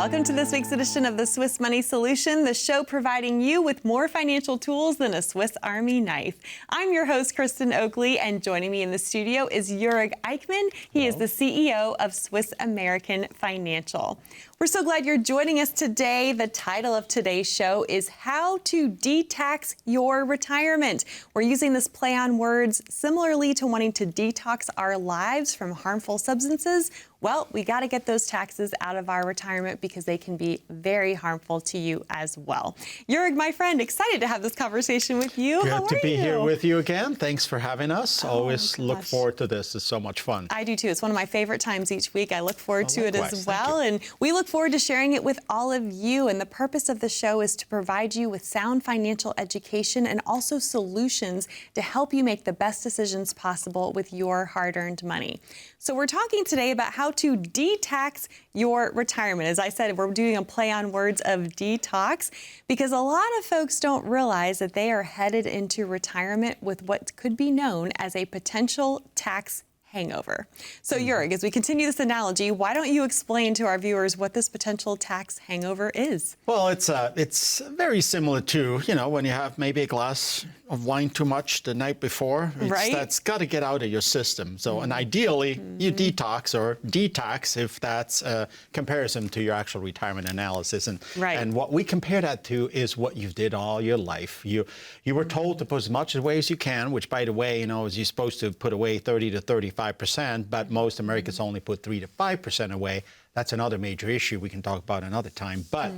Welcome to this week's edition of the Swiss Money Solution, the show providing you with more financial tools than a Swiss Army knife. I'm your host, Kristen Oakley, and joining me in the studio is Jörg Eichmann. He is the CEO of Swiss American Financial. We're so glad you're joining us today. The title of today's show is How to Detax Your Retirement. We're using this play on words similarly to wanting to detox our lives from harmful substances. Well, we got to get those taxes out of our retirement because they can be very harmful to you as well. Jörg, my friend, excited to have this conversation with you. Good How are to be you? here with you again. Thanks for having us. Always look gosh. forward to this. It's so much fun. I do too. It's one of my favorite times each week. I look forward to it likewise. as Thank well. you. And we look forward to sharing it with all of you. And the purpose of the show is to provide you with sound financial education and also solutions to help you make the best decisions possible with your hard-earned money. So we're talking today about how to detax your retirement. As I said, we're doing a play on words of detox because a lot of folks don't realize that they are headed into retirement with what could be known as a potential tax hangover. So Jörg, as we continue this analogy, why don't you explain to our viewers what this potential tax hangover is? Well, it's very similar to, when you have maybe a glass of wine too much the night before. Right. That's got to get out of your system. So, and ideally, you detox or detax if that's a comparison to your actual retirement analysis. And what we compare that to is what you did all your life. You were told to put as much away as you can, which, by the way, is you're supposed to put away 30 to 35%, but most Americans only put 3 to 5% away. That's another major issue we can talk about another time. But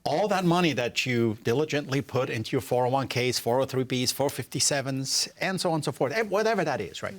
all that money that you diligently put into your 401ks, 403bs, 457s, and so on and so forth, whatever that is, right?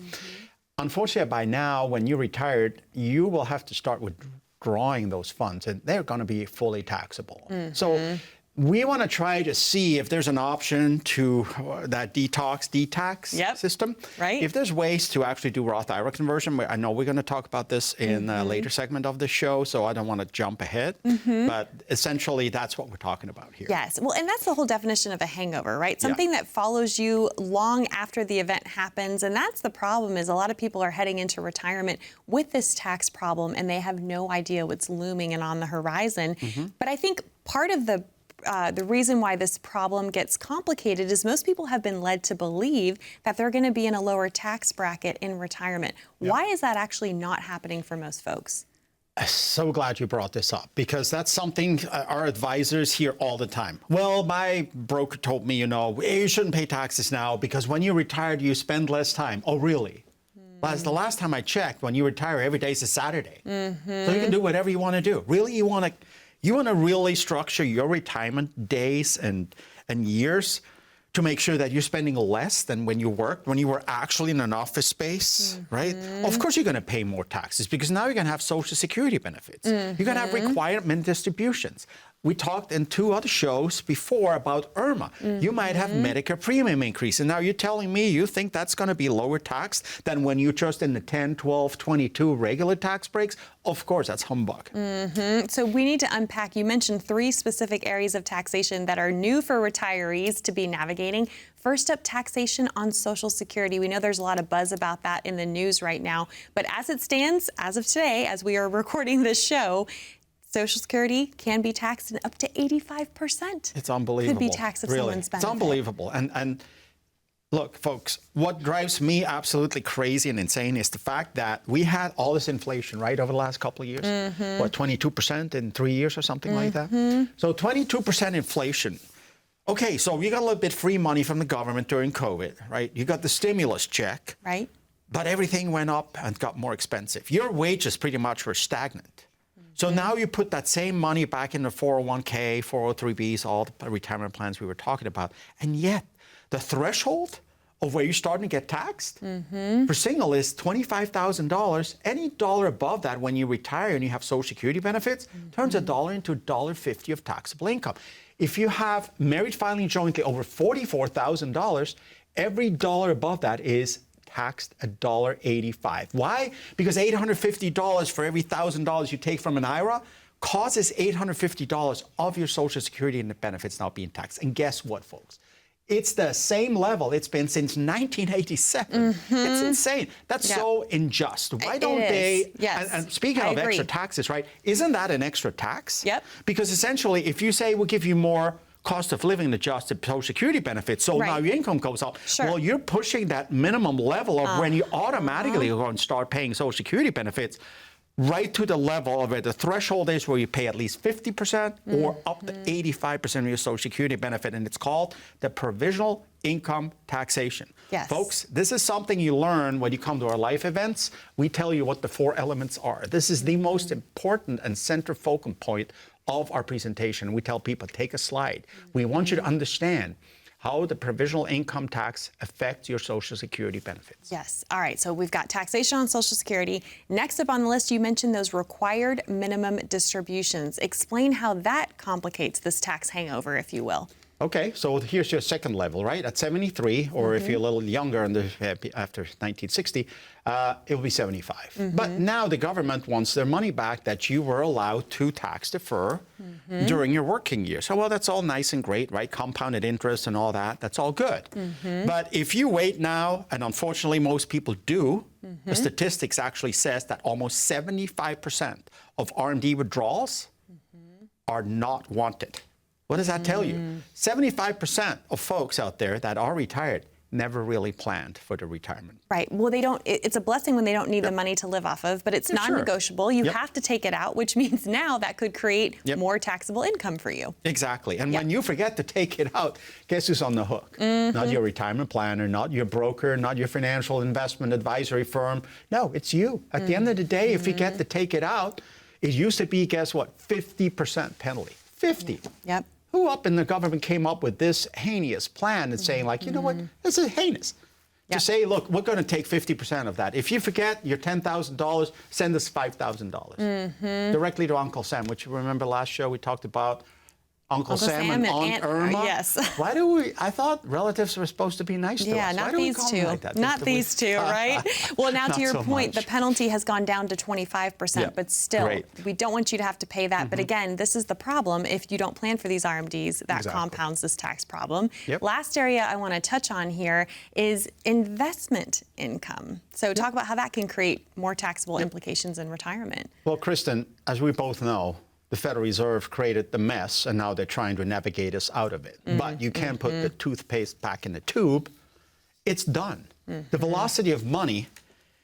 Unfortunately, by now, when you're retired, you will have to start withdrawing those funds, and they're going to be fully taxable. So we want to try to see if there's an option to that detax system. Right. If there's ways to actually do Roth IRA conversion. I know we're going to talk about this in a later segment of the show, so I don't want to jump ahead. But essentially, that's what we're talking about here. Yes. Well, and that's the whole definition of a hangover, right? Something that follows you long after the event happens. And that's the problem, is a lot of people are heading into retirement with this tax problem, and they have no idea what's looming and on the horizon. But I think part of the reason why this problem gets complicated is most people have been led to believe that they're going to be in a lower tax bracket in retirement. Why is that actually not happening for most folks? I'm so glad you brought this up, because that's something our advisors hear all the time. Well, my broker told me, you shouldn't pay taxes now because when you're retired, you spend less time. Oh, really? Well, the last time I checked, when you retire, every day is a Saturday. So you can do whatever you want to do. Really, you want to really structure your retirement days and years to make sure that you're spending less than when you worked, when you were actually in an office space, right? Of course, you're going to pay more taxes because now you're going to have Social Security benefits. You're going to have requirement distributions. We talked in 2 other shows before about IRMA. You might have Medicare premium increase. And now you're telling me you think that's going to be lower tax than when you're just in the 10, 12, 22 regular tax breaks? Of course, that's humbug. So we need to unpack. You mentioned 3 specific areas of taxation that are new for retirees to be navigating. First up, taxation on Social Security. We know there's a lot of buzz about that in the news right now. But as it stands, as of today, as we are recording this show, Social Security can be taxed in up to 85%. It's unbelievable. Could be taxed if someone's benefit. It's unbelievable. And look, folks, what drives me absolutely crazy and insane is the fact that we had all this inflation, right, over the last couple of years. What, 22% in 3 years or something like that? So 22% inflation. Okay, so you got a little bit free money from the government during COVID, right? You got the stimulus check. Right. But everything went up and got more expensive. Your wages pretty much were stagnant. So now you put that same money back in the 401k, 403bs, all the retirement plans we were talking about. And yet, the threshold of where you're starting to get taxed for single is $25,000. Any dollar above that when you retire and you have Social Security benefits turns $1 into $1.50 of taxable income. If you have married filing jointly over $44,000, every dollar above that is taxed $1.85. Why? Because $850 for every $1,000 you take from an IRA causes $850 of your Social Security and the benefits not being taxed. And guess what, folks? It's the same level it's been since 1987. It's insane. That's so unjust. Why don't they? Yes. And speaking of extra taxes, right? Isn't that an extra tax? Yep. Because essentially, if you say we'll give you more cost of living adjusted Social Security benefits, so now your income goes up. Well, you're pushing that minimum level of when you automatically are going to start paying Social Security benefits right to the level of where the threshold is where you pay at least 50% or up to 85% of your Social Security benefit, and it's called the provisional income taxation. Yes. Folks, this is something you learn when you come to our life events. We tell you what the 4 elements are. This is the most important and center focal point of our presentation. We tell people, take a slide. We want you to understand how the provisional income tax affects your Social Security benefits. Yes. All right. So we've got taxation on Social Security. Next up on the list, you mentioned those required minimum distributions. Explain how that complicates this tax hangover, if you will. Okay, so here's your second level, right? At 73, or if you're a little younger after 1960, it will be 75. But now the government wants their money back that you were allowed to tax defer during your working years. So, well, that's all nice and great, right? Compounded interest and all that, that's all good. But if you wait now, and unfortunately most people do, the statistics actually says that almost 75% of RMD withdrawals are not wanted. What does that tell you? 75% of folks out there that are retired never really planned for the retirement. Right. Well, they don't. It's a blessing when they don't need the money to live off of, but it's non-negotiable. You have to take it out, which means now that could create more taxable income for you. Exactly. And when you forget to take it out, guess who's on the hook? Not your retirement planner, not your broker, not your financial investment advisory firm. No, it's you. At the end of the day, if you get to take it out, it used to be, guess what, 50% penalty. 50. Yep. Who up in the government came up with this heinous plan and saying, like, you know what, this is heinous. To say, look, we're going to take 50% of that. If you forget your $10,000, send us $5,000 directly to Uncle Sam, which you remember last show we talked about Uncle Sam and Aunt Irma. Yes. Why do we? I thought relatives were supposed to be nice to us. Yeah, not these two. Like not these two, right? Well, now to your point, the penalty has gone down to 25%, but still, we don't want you to have to pay that. But again, this is the problem. If you don't plan for these RMDs, that compounds this tax problem. Last area I want to touch on here is investment income. So talk about how that can create more taxable implications in retirement. Well, Kristen, as we both know, the Federal Reserve created the mess, and now they're trying to navigate us out of it. But you can't put the toothpaste back in the tube. It's done. The velocity of money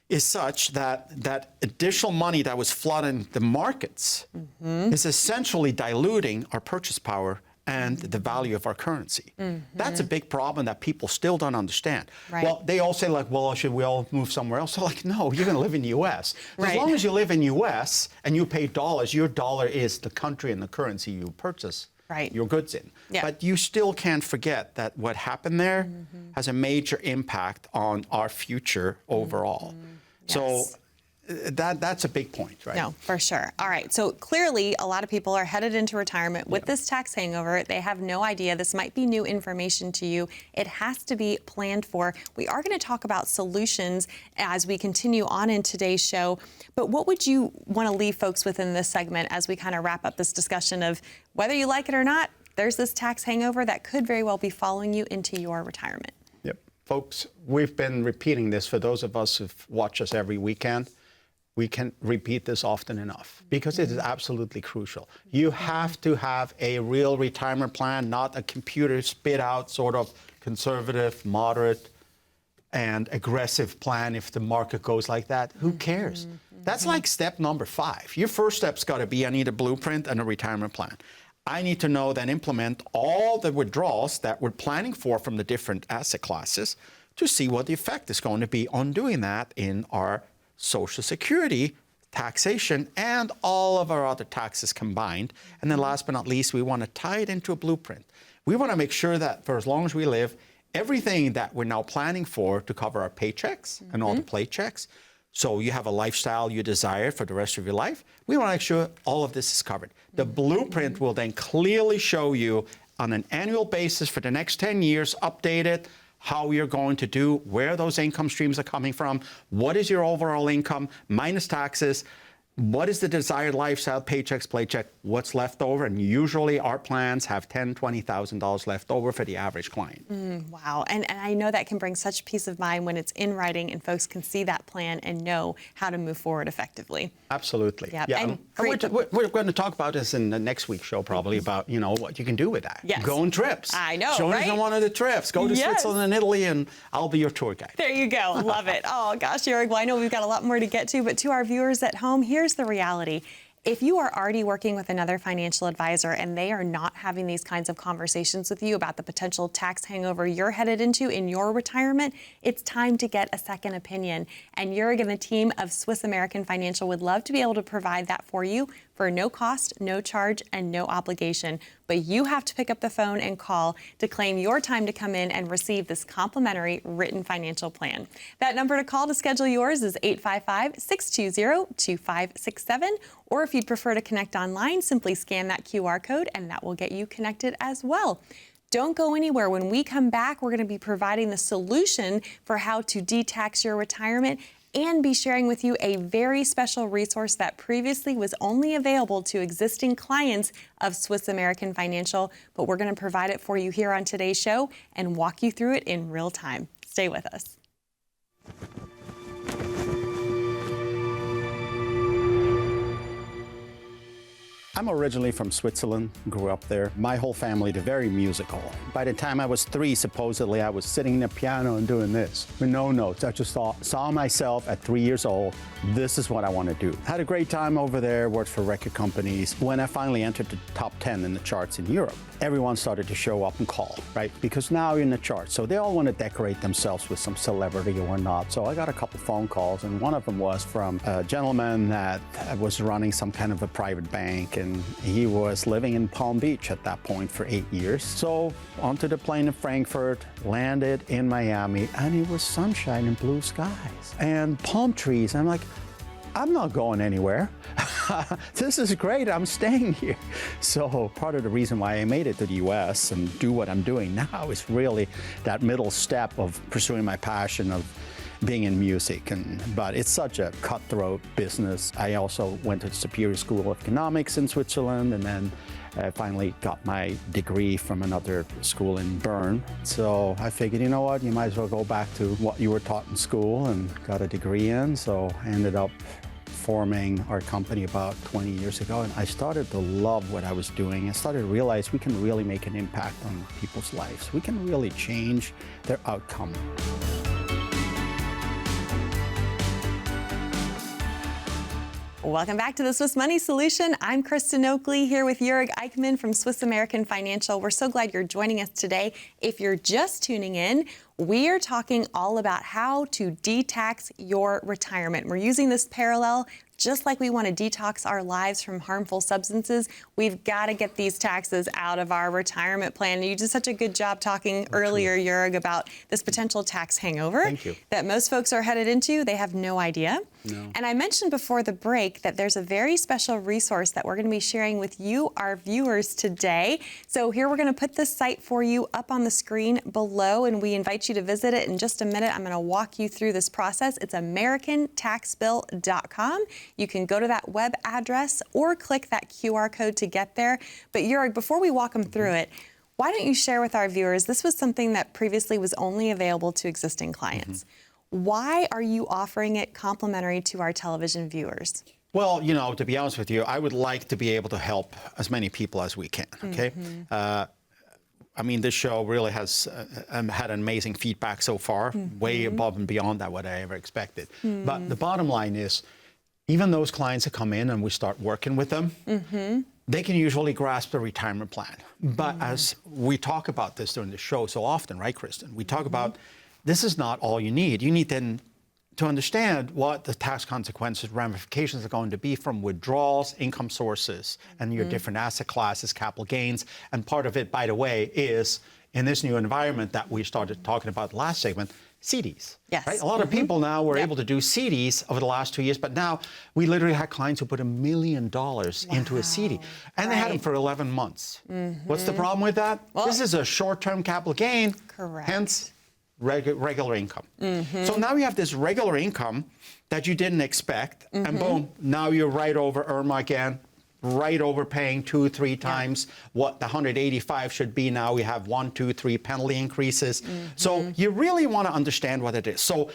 is such that that additional money that was flooding the markets is essentially diluting our purchase power and the value of our currency. That's a big problem that people still don't understand. Well, they all say, like, well, should we all move somewhere else? So, like, no, you're going to live in the U.S. As long as you live in the U.S. and you pay dollars, your dollar is the country and the currency you purchase your goods in. But you still can't forget that what happened there has a major impact on our future overall. So that's a big point, right? No, for sure. All right. So clearly, a lot of people are headed into retirement with this tax hangover. They have no idea. This might be new information to you. It has to be planned for. We are going to talk about solutions as we continue on in today's show. But what would you want to leave folks with in this segment as we kind of wrap up this discussion of whether you like it or not, there's this tax hangover that could very well be following you into your retirement? Yep. Folks, we've been repeating this for those of us who watch us every weekend. We can repeat this often enough because it is absolutely crucial. You have to have a real retirement plan, not a computer spit out sort of conservative, moderate, and aggressive plan if the market goes like that. Who cares? That's like step number 5. Your first step's got to be, I need a blueprint and a retirement plan. I need to know then implement all the withdrawals that we're planning for from the different asset classes to see what the effect is going to be on doing that in our Social Security, taxation, and all of our other taxes combined. And then last but not least, we want to tie it into a blueprint. We want to make sure that for as long as we live, everything that we're now planning for to cover our paychecks and all the paychecks, so you have a lifestyle you desire for the rest of your life, we want to make sure all of this is covered. The blueprint will then clearly show you on an annual basis for the next 10 years, updated, how you're going to do, where those income streams are coming from, what is your overall income, minus taxes, what is the desired lifestyle, paychecks, paycheck, what's left over? And usually our plans have $10,000, $20,000 left over for the average client. Wow. And I know that can bring such peace of mind when it's in writing and folks can see that plan and know how to move forward effectively. Absolutely. Yep. Yeah. And we're going to talk about this in the next week's show, probably, about, what you can do with that. Yes. Go on trips. I know, Join right? us on one of the trips. Go to Yes. Switzerland and Italy, and I'll be your tour guide. There you go. Love it. Oh, gosh, Jörg. Well, I know we've got a lot more to get to, but to our viewers at home, here's the reality. If you are already working with another financial advisor and they are not having these kinds of conversations with you about the potential tax hangover you're headed into in your retirement, it's time to get a second opinion. And Jörg and the team of Swiss American Financial would love to be able to provide that for you for no cost, no charge, and no obligation. But you have to pick up the phone and call to claim your time to come in and receive this complimentary written financial plan. That number to call to schedule yours is 855-620-2567. Or if you'd prefer to connect online, simply scan that QR code and that will get you connected as well. Don't go anywhere. When we come back, we're going to be providing the solution for how to detax your retirement and be sharing with you a very special resource that previously was only available to existing clients of Swiss American Financial, but we're going to provide it for you here on today's show and walk you through it in real time. Stay with us. I'm originally from Switzerland, grew up there. My whole family, they're very musical. By the time I was 3, supposedly, I was sitting in a piano and doing this with no notes. I just saw myself at 3 years old, this is what I want to do. Had a great time over there, worked for record companies. When I finally entered the top 10 in the charts in Europe, everyone started to show up and call, right? Because now you're in the charts. So they all want to decorate themselves with some celebrity or not. So I got a couple phone calls, and one of them was from a gentleman that was running some kind of a private bank, and he was living in Palm Beach at that point for 8 years. So onto the plane in Frankfurt, landed in Miami, and it was sunshine and blue skies and palm trees. I'm like, I'm not going anywhere. This is great, I'm staying here. So part of the reason why I made it to the US and do what I'm doing now is really that middle step of pursuing my passion of being in music. But it's such a cutthroat business. I also went to the Superior School of Economics in Switzerland, and then I finally got my degree from another school in Bern. So I figured, you know what, you might as well go back to what you were taught in school, and got a degree in. So I ended up forming our company about 20 years ago, and I started to love what I was doing. I started to realize we can really make an impact on people's lives. We can really change their outcome. Welcome back to the Swiss Money Solution. I'm Kristen Oakley here with Jörg Eichmann from Swiss American Financial. We're so glad you're joining us today. If you're just tuning in, we are talking all about how to detax your retirement. We're using this parallel. Just like we want to detox our lives from harmful substances, we've got to get these taxes out of our retirement plan. You did such a good job talking earlier, Jörg, about this potential tax hangover that most folks are headed into. They have no idea. No. And I mentioned before the break that there's a very special resource that we're going to be sharing with you, our viewers, today. So here we're going to put this site for you up on the screen below, and we invite you to visit it in just a minute. I'm going to walk you through this process. It's AmericanTaxBill.com. You can go to that web address or click that QR code to get there. But Jörg, before we walk them through it, why don't you share with our viewers, this was something that previously was only available to existing clients. Why are you offering it complimentary to our television viewers? Well, to be honest with you, I would like to be able to help as many people as we can, okay? I mean, this show really has had amazing feedback so far, way above and beyond that what I ever expected. But the bottom line is, even those clients that come in and we start working with them, they can usually grasp the retirement plan. But as we talk about this during the show so often, right, Kristen? We talk about this is not all you need. You need then to understand what the tax consequences, ramifications are going to be from withdrawals, income sources, and your different asset classes, capital gains. And part of it, by the way, is in this new environment that we started talking about last segment, CDs. Yes. Right? A lot of people now were able to do CDs over the last 2 years, but now we literally had clients who put $1 million into a CD, and they had them for 11 months. What's the problem with that? Well, this is a short-term capital gain. Correct. Hence, regular income. So now you have this regular income that you didn't expect, and boom, now you're right over IRMA again, right overpaying 2-3 times what the 185 should be. Now we have 1, 2, 3 penalty increases. So you really want to understand what it is. So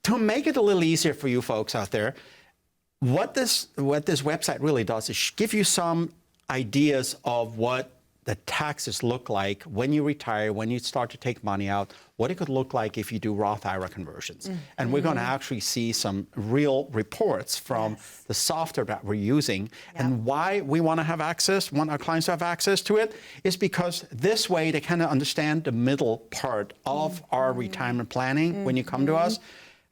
to make it a little easier for you folks out there, what this website really does is give you some ideas of what the taxes look like when you retire, when you start to take money out, what it could look like if you do Roth IRA conversions. And we're going to actually see some real reports from the software that we're using. And why we want to have access, want our clients to have access to it, is because this way they kind of understand the middle part of our retirement planning when you come to us.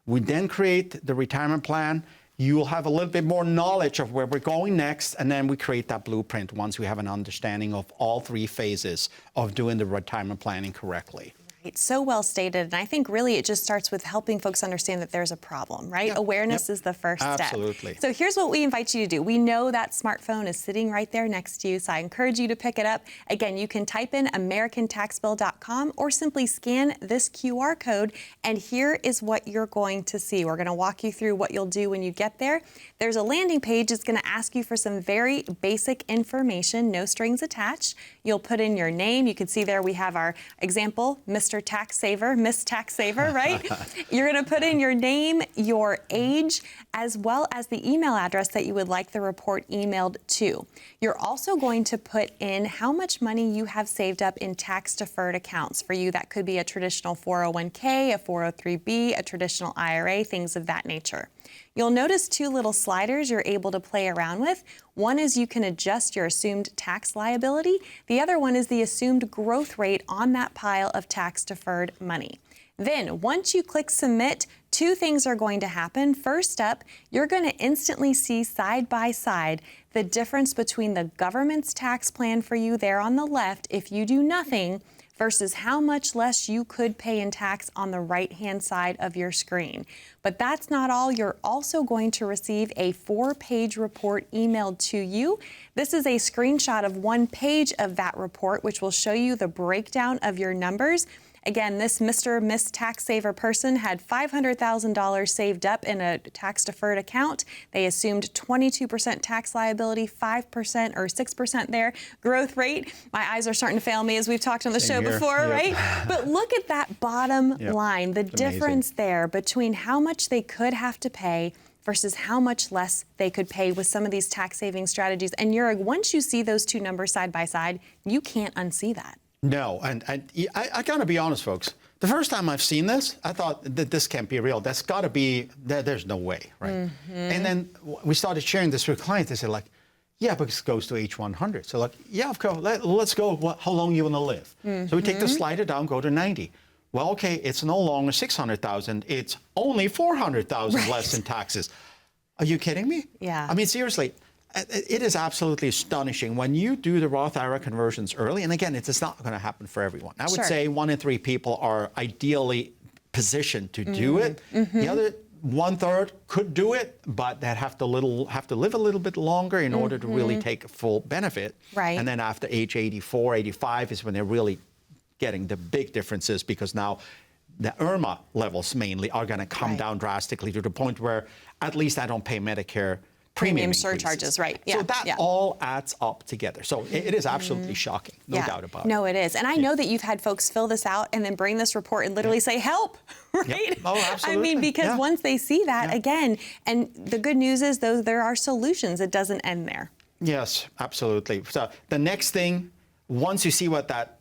We then create the retirement plan. You will have a little bit more knowledge of where we're going next, and then we create that blueprint once we have an understanding of all 3 phases of doing the retirement planning correctly. It's so well stated, and I think really it just starts with helping folks understand that there's a problem, right? Awareness is the first step. Absolutely. So here's what we invite you to do. We know that smartphone is sitting right there next to you, so I encourage you to pick it up. Again, you can type in americantaxbill.com or simply scan this QR code, and here is what you're going to see. We're going to walk you through what you'll do when you get there. There's a landing page. It's going to ask you for some very basic information, no strings attached. You'll put in your name. You can see there we have our example, Mr. Tax Saver, Miss Tax Saver, right? You're going to put in your name, your age, as well as the email address that you would like the report emailed to. You're also going to put in how much money you have saved up in tax-deferred accounts. For you, that could be a traditional 401k, a 403b, a traditional IRA, things of that nature. You'll notice 2 little sliders you're able to play around with. One is you can adjust your assumed tax liability. The other one is the assumed growth rate on that pile of tax-deferred money. Then, once you click Submit, 2 things are going to happen. First up, you're going to instantly see side by side the difference between the government's tax plan for you there on the left if you do nothing versus how much less you could pay in tax on the right-hand side of your screen. But that's not all. You're also going to receive a 4-page report emailed to you. This is a screenshot of 1 page of that report, which will show you the breakdown of your numbers. Again, this Mr. Miss Tax Saver person had $500,000 saved up in a tax-deferred account. They assumed 22% tax liability, 5% or 6% there. Growth rate, my eyes are starting to fail me as we've talked on the show before, right? But look at that bottom line, the difference there between how much they could have to pay versus how much less they could pay with some of these tax saving strategies. And Jurg, once you see those 2 numbers side by side, you can't unsee that. No, and I got to be honest, folks. The first time I've seen this, I thought that this can't be real. That's got to be, there's no way, right? And then we started sharing this with clients. They said, like, yeah, but it goes to age 100. So, like, yeah, of course, let's go. How long you want to live? So we take the slider down, go to 90. Well, okay, it's no longer 600,000. It's only 400,000 less in taxes. Are you kidding me? Yeah. I mean, seriously. It is absolutely astonishing when you do the Roth IRA conversions early. And again, it's not going to happen for everyone. I would say 1 in 3 people are ideally positioned to do it. The other 1/3 could do it, but they have to live a little bit longer in order to really take full benefit. Right. And then after age 84, 85 is when they're really getting the big differences, because now the IRMA levels mainly are going to come down drastically to the point where at least I don't pay Medicare premium surcharges, right? So that all adds up together. So it is absolutely shocking, no doubt about it. No, it is. And I know that you've had folks fill this out and then bring this report and literally say, help, right? Oh, absolutely. I mean, because once they see that, again, and the good news is, though, there are solutions. It doesn't end there. Yes, absolutely. So the next thing, once you see what that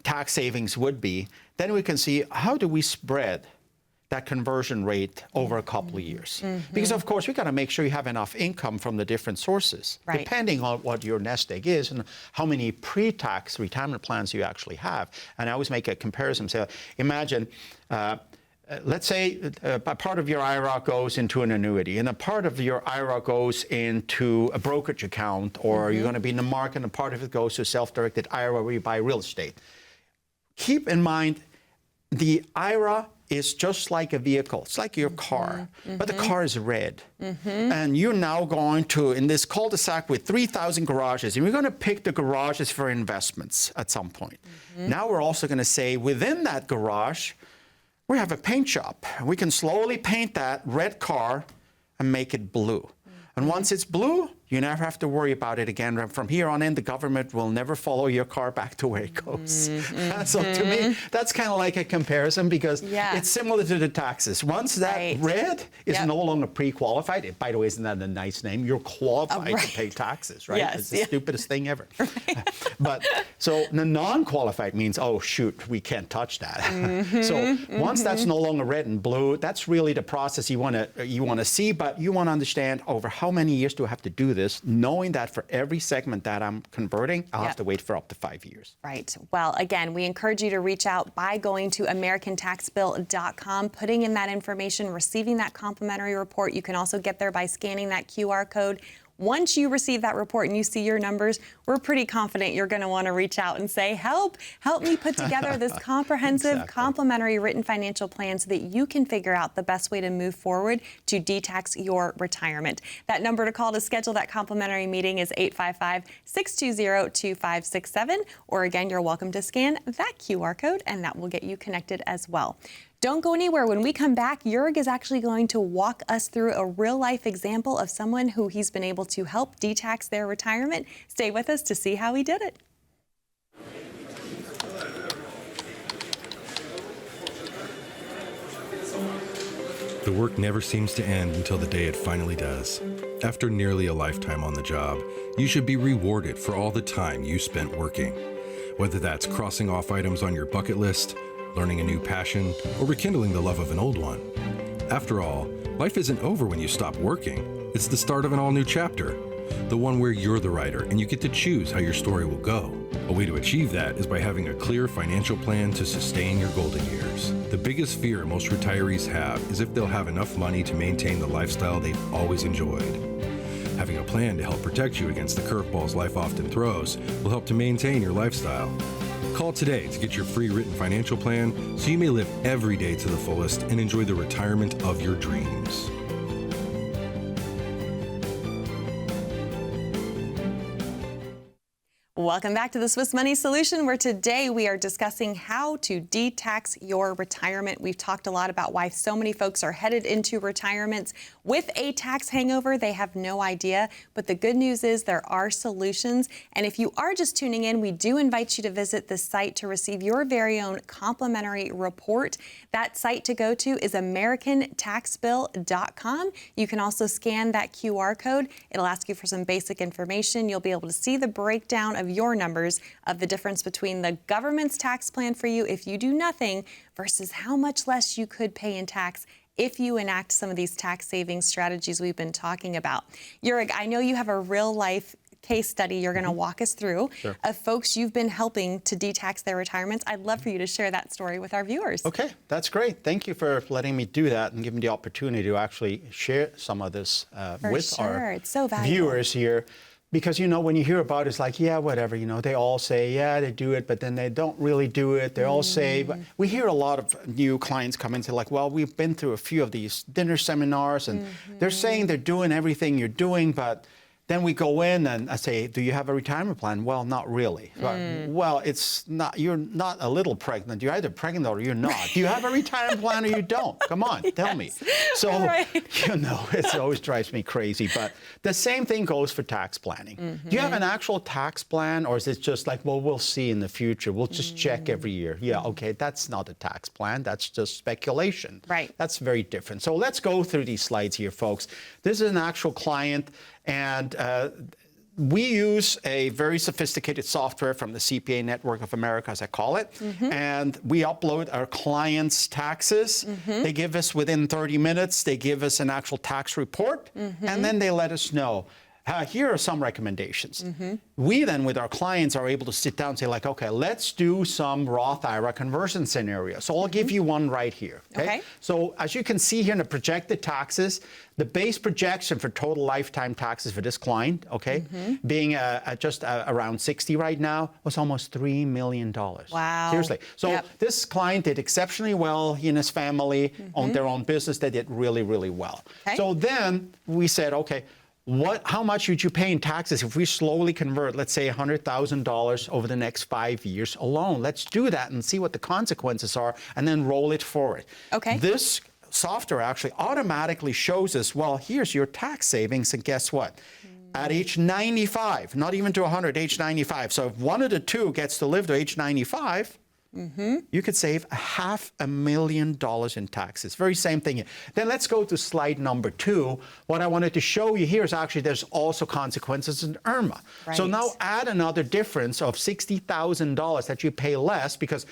tax savings would be, then we can see how do we spread that conversion rate over a couple of years. Because, of course, we got to make sure you have enough income from the different sources, depending on what your nest egg is and how many pre-tax retirement plans you actually have. And I always make a comparison. So imagine, let's say a part of your IRA goes into an annuity, and a part of your IRA goes into a brokerage account, or you're going to be in the market, and a part of it goes to a self-directed IRA where you buy real estate. Keep in mind, the IRA is just like a vehicle. It's like your car, but the car is red. And you're now going to, in this cul-de-sac with 3,000 garages, and we're going to pick the garages for investments at some point. Now we're also going to say within that garage, we have a paint shop. We can slowly paint that red car and make it blue. And once it's blue, you never have to worry about it again. From here on in, the government will never follow your car back to where it goes. So to me, that's kind of like a comparison because it's similar to the taxes. Once that red is no longer pre-qualified, by the way, isn't that a nice name? You're qualified to pay taxes, right? It's the stupidest thing ever. But so the non-qualified means, oh, shoot, we can't touch that. So once that's no longer red and blue, that's really the process you want to see, but you want to understand over how many years do I have to do this, knowing that for every segment that I'm converting, I'll have to wait for up to 5 years. Right. Well, again, we encourage you to reach out by going to AmericanTaxBill.com, putting in that information, receiving that complimentary report. You can also get there by scanning that QR code. Once you receive that report and you see your numbers, we're pretty confident you're going to want to reach out and say, help me put together this comprehensive, complimentary written financial plan so that you can figure out the best way to move forward to detax your retirement. That number to call to schedule that complimentary meeting is 855-620-2567. Or again, you're welcome to scan that QR code and that will get you connected as well. Don't go anywhere. When we come back, Jurg is actually going to walk us through a real-life example of someone who he's been able to help detax their retirement. Stay with us to see how he did it. The work never seems to end until the day it finally does. After nearly a lifetime on the job, you should be rewarded for all the time you spent working. Whether that's crossing off items on your bucket list, learning a new passion, or rekindling the love of an old one. After all, life isn't over when you stop working. It's the start of an all-new chapter, the one where you're the writer and you get to choose how your story will go. A way to achieve that is by having a clear financial plan to sustain your golden years. The biggest fear most retirees have is if they'll have enough money to maintain the lifestyle they've always enjoyed. Having a plan to help protect you against the curveballs life often throws will help to maintain your lifestyle. Call today to get your free written financial plan so you may live every day to the fullest and enjoy the retirement of your dreams. Welcome back to the Swiss Money Solution, where today we are discussing how to detax your retirement. We've talked a lot about why so many folks are headed into retirements with a tax hangover. They have no idea, but the good news is there are solutions. And if you are just tuning in, we do invite you to visit the site to receive your very own complimentary report. That site to go to is AmericanTaxBill.com. You can also scan that QR code. It'll ask you for some basic information. You'll be able to see the breakdown of your numbers of the difference between the government's tax plan for you if you do nothing versus how much less you could pay in tax if you enact some of these tax saving strategies we've been talking about. Jurg, I know you have a real life case study you're going to walk us through of folks you've been helping to detax their retirements. I'd love for you to share that story with our viewers. Okay, that's great. Thank you for letting me do that and giving me the opportunity to actually share some of this with our viewers here. Because, you know, when you hear about it, it's like, yeah, whatever, you know, they all say, yeah, they do it, but then they don't really do it. They all say, but we hear a lot of new clients come in and say, like, well, we've been through a few of these dinner seminars, and they're saying they're doing everything you're doing, but then we go in and I say, do you have a retirement plan? Well, not really. Well, it's not, you're not a little pregnant. You're either pregnant or you're not. Do you have a retirement plan or you don't? Come on, tell me. So, you know, it always drives me crazy. But the same thing goes for tax planning. Do you have an actual tax plan, or is it just like, well, we'll see in the future. We'll just check every year. Yeah, okay, that's not a tax plan. That's just speculation. Right. That's very different. So let's go through these slides here, folks. This is an actual client. And we use a very sophisticated software from the CPA Network of America, as I call it. And we upload our clients' taxes. They give us, within 30 minutes, they give us an actual tax report. And then they let us know, here are some recommendations. We then, with our clients, are able to sit down and say, like, okay, let's do some Roth IRA conversion scenarios. So I'll give you one right here. Okay? So as you can see here in the projected taxes, the base projection for total lifetime taxes for this client, okay, being just around 60 right now, was almost $3 million. Wow. Seriously. So this client did exceptionally well. He and his family owned their own business. They did really, really well. So then we said, okay, how much would you pay in taxes if we slowly convert, let's say $100,000 over the next 5 years alone? Let's do that and see what the consequences are and then roll it forward. Okay. This software actually automatically shows us, well, here's your tax savings, and guess what? At age 95, not even to 100, age 95. So if one of the two gets to live to age 95, you could save $500,000 in taxes. Very same thing. Then let's go to slide number 2. What I wanted to show you here is actually there's also consequences in IRMA. Right. So now add another difference of $60,000 that you pay less, because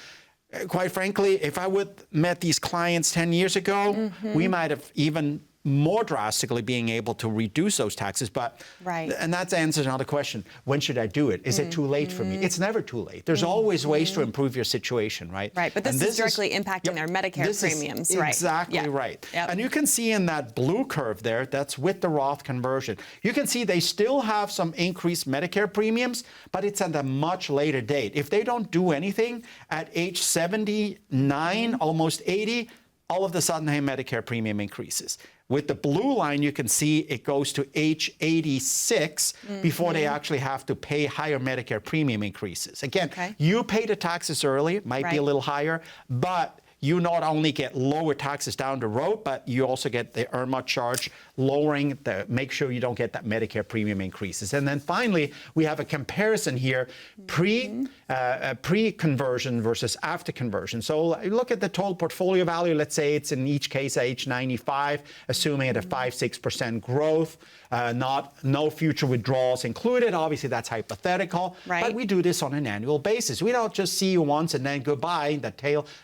quite frankly, if I would met these clients 10 years ago, we might have even more drastically being able to reduce those taxes. But and that answers another question. When should I do it? Is it too late for me? It's never too late. There's always ways to improve your situation, right? Right, but this is directly impacting their Medicare premiums, right? Exactly right. And you can see in that blue curve there, that's with the Roth conversion. You can see they still have some increased Medicare premiums, but it's at a much later date. If they don't do anything at age 79, almost 80, all of a sudden, hey, Medicare premium increases. With the blue line, you can see it goes to age 86 before they actually have to pay higher Medicare premium increases. Again, you pay the taxes early, might be a little higher, but you not only get lower taxes down the road, but you also get the IRMA charge, lowering make sure you don't get that Medicare premium increases. And then finally, we have a comparison here, pre-conversion versus after conversion. So look at the total portfolio value. Let's say it's in each case at age 95, assuming at a 5-6% growth, no future withdrawals included. Obviously, that's hypothetical, but we do this on an annual basis. We don't just see you once and then goodbye.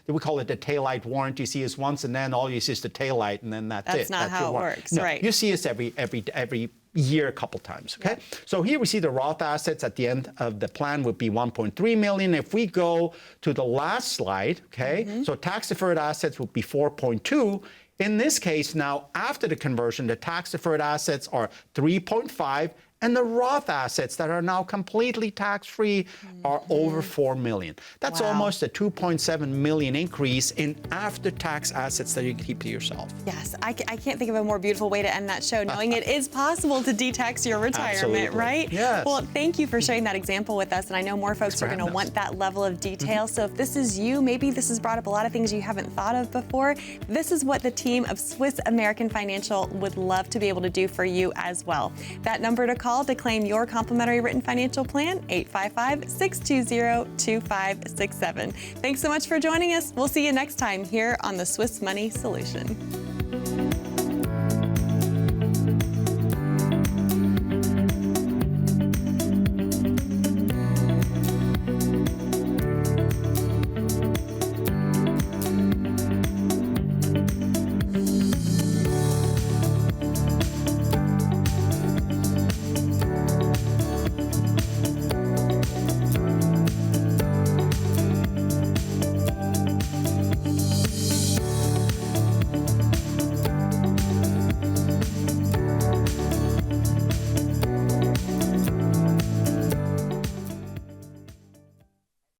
We call it the taillight warranty. You see us once and then all you see is the taillight, and then that's it. That's not how it works, right? You see us every year a couple times, okay? So here we see the Roth assets at the end of the plan would be 1.3 million. If we go to the last slide, okay, so tax-deferred assets would be 4.2. In this case now, after the conversion, the tax-deferred assets are 3.5, and the Roth assets that are now completely tax-free are over 4 million. That's almost a 2.7 million increase in after-tax assets that you keep to yourself. Yes, I can't think of a more beautiful way to end that show, knowing it is possible to de-tax your retirement, right? Yes. Well, thank you for sharing that example with us, and I know more folks are going to want that level of detail. So if this is you, maybe this has brought up a lot of things you haven't thought of before. This is what the team of Swiss American Financial would love to be able to do for you as well. That number to call to claim your complimentary written financial plan, 855-620-2567. Thanks so much for joining us. We'll see you next time here on the Swiss Money Solution.